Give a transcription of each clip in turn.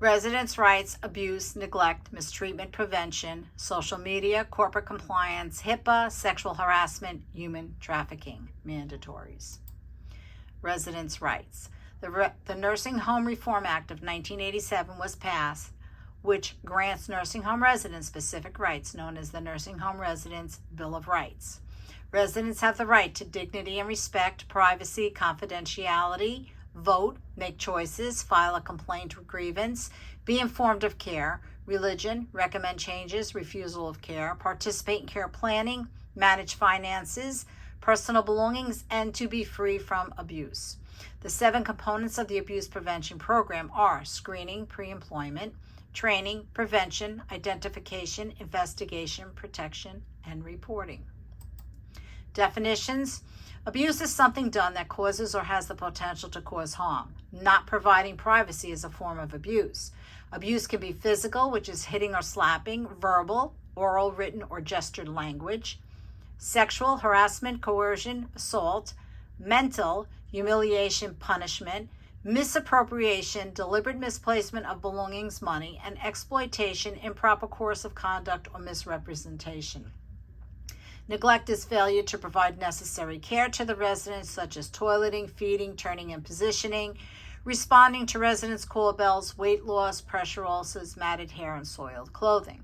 residents' rights, abuse, neglect, mistreatment prevention, social media, corporate compliance, HIPAA, sexual harassment, human trafficking, mandatories. Residents' rights. The Nursing Home Reform Act of 1987 was passed, which grants nursing home residents specific rights known as the Nursing Home Residents' Bill of Rights. Residents have the right to dignity and respect, privacy, confidentiality, vote, make choices, file a complaint or grievance, be informed of care, religion, recommend changes, refusal of care, participate in care planning, manage finances, personal belongings, and to be free from abuse. The 7 components of the abuse prevention program are screening, pre-employment, training, prevention, identification, investigation, protection, and reporting. Definitions. Abuse is something done that causes or has the potential to cause harm. Not providing privacy is a form of abuse. Abuse can be physical, which is hitting or slapping, verbal, oral, written, or gestured language, sexual, harassment, coercion, assault, mental, humiliation, punishment, misappropriation, deliberate misplacement of belongings, money, and exploitation, improper course of conduct, or misrepresentation. Neglect is failure to provide necessary care to the residents, such as toileting, feeding, turning and positioning, responding to residents' call bells, weight loss, pressure ulcers, matted hair, and soiled clothing.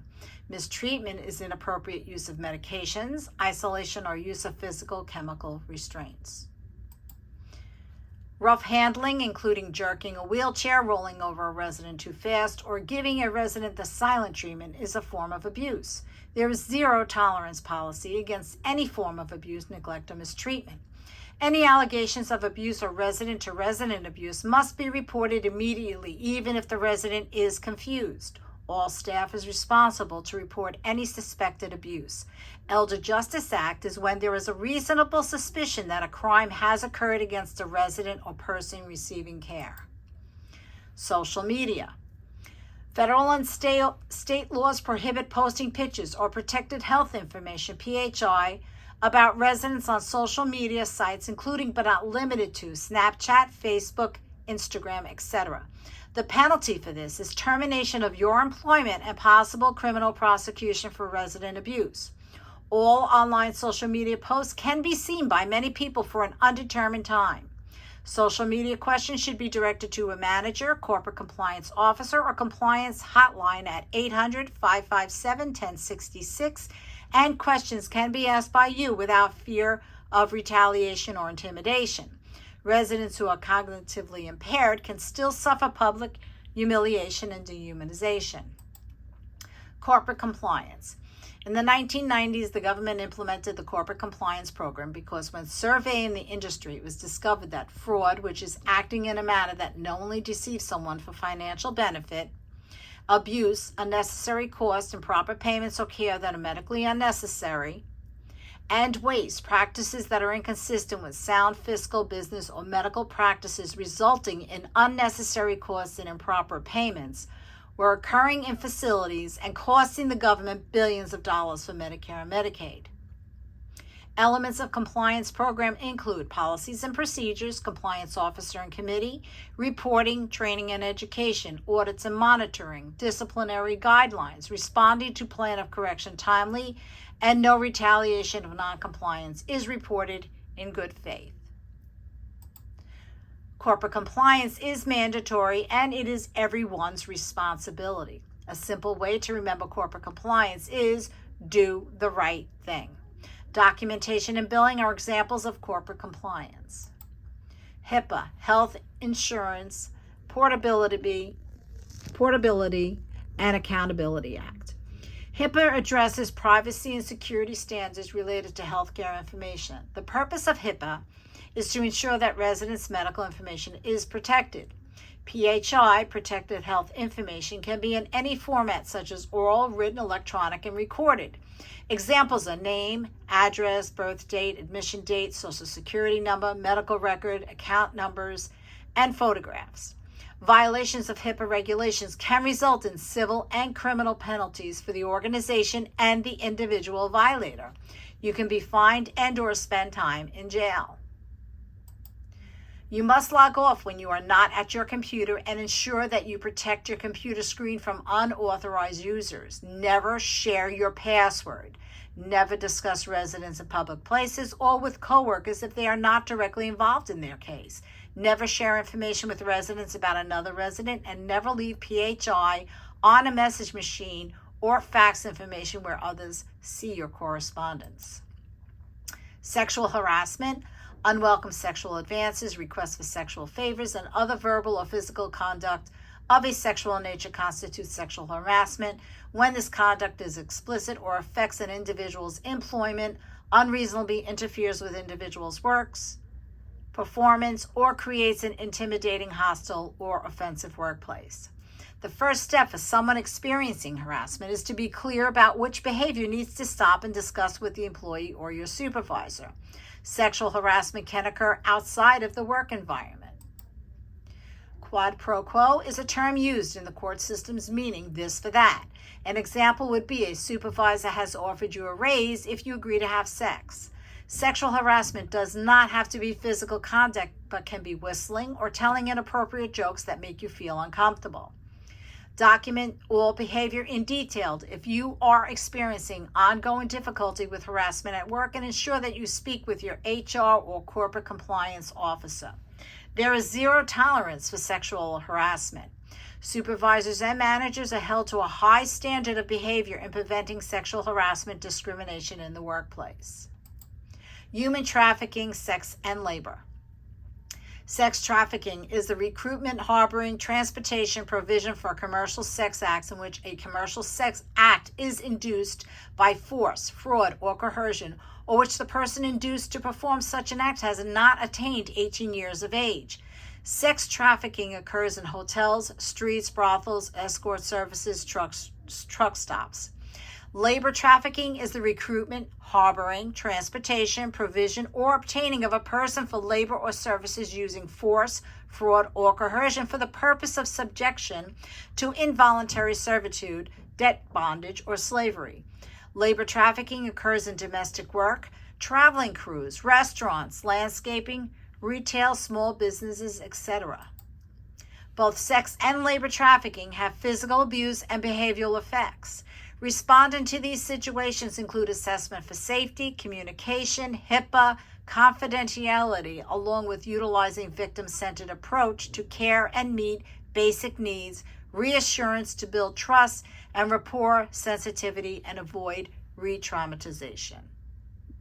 Mistreatment is inappropriate use of medications, isolation, or use of physical, chemical restraints. Rough handling, including jerking a wheelchair, rolling over a resident too fast, or giving a resident the silent treatment, is a form of abuse. There is zero tolerance policy against any form of abuse, neglect, or mistreatment. Any allegations of abuse or resident-to-resident abuse must be reported immediately, even if the resident is confused. All staff is responsible to report any suspected abuse. Elder Justice Act is when there is a reasonable suspicion that a crime has occurred against a resident or person receiving care. Social media. Federal and state laws prohibit posting pictures or protected health information, PHI, about residents on social media sites, including but not limited to Snapchat, Facebook, Instagram, etc. The penalty for this is termination of your employment and possible criminal prosecution for resident abuse. All online social media posts can be seen by many people for an undetermined time. Social media questions should be directed to a manager, corporate compliance officer, or compliance hotline at 800-557-1066, and questions can be asked by you without fear of retaliation or intimidation. Residents who are cognitively impaired can still suffer public humiliation and dehumanization. Corporate compliance. In the 1990s, the government implemented the corporate compliance program because when surveying the industry, it was discovered that fraud, which is acting in a manner that knowingly deceives someone for financial benefit, abuse, unnecessary cost, improper payments or care that are medically unnecessary, and waste, practices that are inconsistent with sound fiscal, business, or medical practices resulting in unnecessary costs and improper payments, were occurring in facilities and costing the government billions of dollars for Medicare and Medicaid. Elements of compliance program include policies and procedures, compliance officer and committee, reporting, training and education, audits and monitoring, disciplinary guidelines, responding to plan of correction timely, and no retaliation of noncompliance is reported in good faith. Corporate compliance is mandatory and it is everyone's responsibility. A simple way to remember corporate compliance is do the right thing. Documentation and billing are examples of corporate compliance. HIPAA, Health Insurance, Portability and Accountability Act. HIPAA addresses privacy and security standards related to healthcare information. The purpose of HIPAA is to ensure that residents' medical information is protected. PHI, protected health information, can be in any format such as oral, written, electronic, and recorded. Examples are name, address, birth date, admission date, social security number, medical record, account numbers, and photographs. Violations of HIPAA regulations can result in civil and criminal penalties for the organization and the individual violator. You can be fined and/or spend time in jail. You must log off when you are not at your computer and ensure that you protect your computer screen from unauthorized users. Never share your password. Never discuss residents in public places or with coworkers if they are not directly involved in their case. Never share information with residents about another resident, and never leave PHI on a message machine or fax information where others see your correspondence. Sexual harassment, unwelcome sexual advances, requests for sexual favors, and other verbal or physical conduct of a sexual nature constitutes sexual harassment when this conduct is explicit or affects an individual's employment, unreasonably interferes with individuals' works, performance, or creates an intimidating, hostile, or offensive workplace. The first step for someone experiencing harassment is to be clear about which behavior needs to stop and discuss with the employee or your supervisor. Sexual harassment can occur outside of the work environment. Quid pro quo is a term used in the court systems meaning this for that. An example would be a supervisor has offered you a raise if you agree to have sex. Sexual harassment does not have to be physical conduct, but can be whistling or telling inappropriate jokes that make you feel uncomfortable. Document all behavior in detail if you are experiencing ongoing difficulty with harassment at work, and ensure that you speak with your HR or corporate compliance officer. There is zero tolerance for sexual harassment. Supervisors and managers are held to a high standard of behavior in preventing sexual harassment discrimination in the workplace. Human trafficking, sex, and labor. Sex trafficking is the recruitment, harboring, transportation, provision for commercial sex acts in which a commercial sex act is induced by force, fraud, or coercion, or which the person induced to perform such an act has not attained 18 years of age. Sex trafficking occurs in hotels, streets, brothels, escort services, truck stops. Labor trafficking is the recruitment, harboring, transportation, provision, or obtaining of a person for labor or services using force, fraud, or coercion for the purpose of subjection to involuntary servitude, debt bondage, or slavery. Labor trafficking occurs in domestic work, traveling crews, restaurants, landscaping, retail, small businesses, etc. Both sex and labor trafficking have physical abuse and behavioral effects. Responding to these situations include assessment for safety, communication, HIPAA, confidentiality, along with utilizing victim-centered approach to care and meet basic needs, reassurance to build trust, and rapport sensitivity and avoid re-traumatization.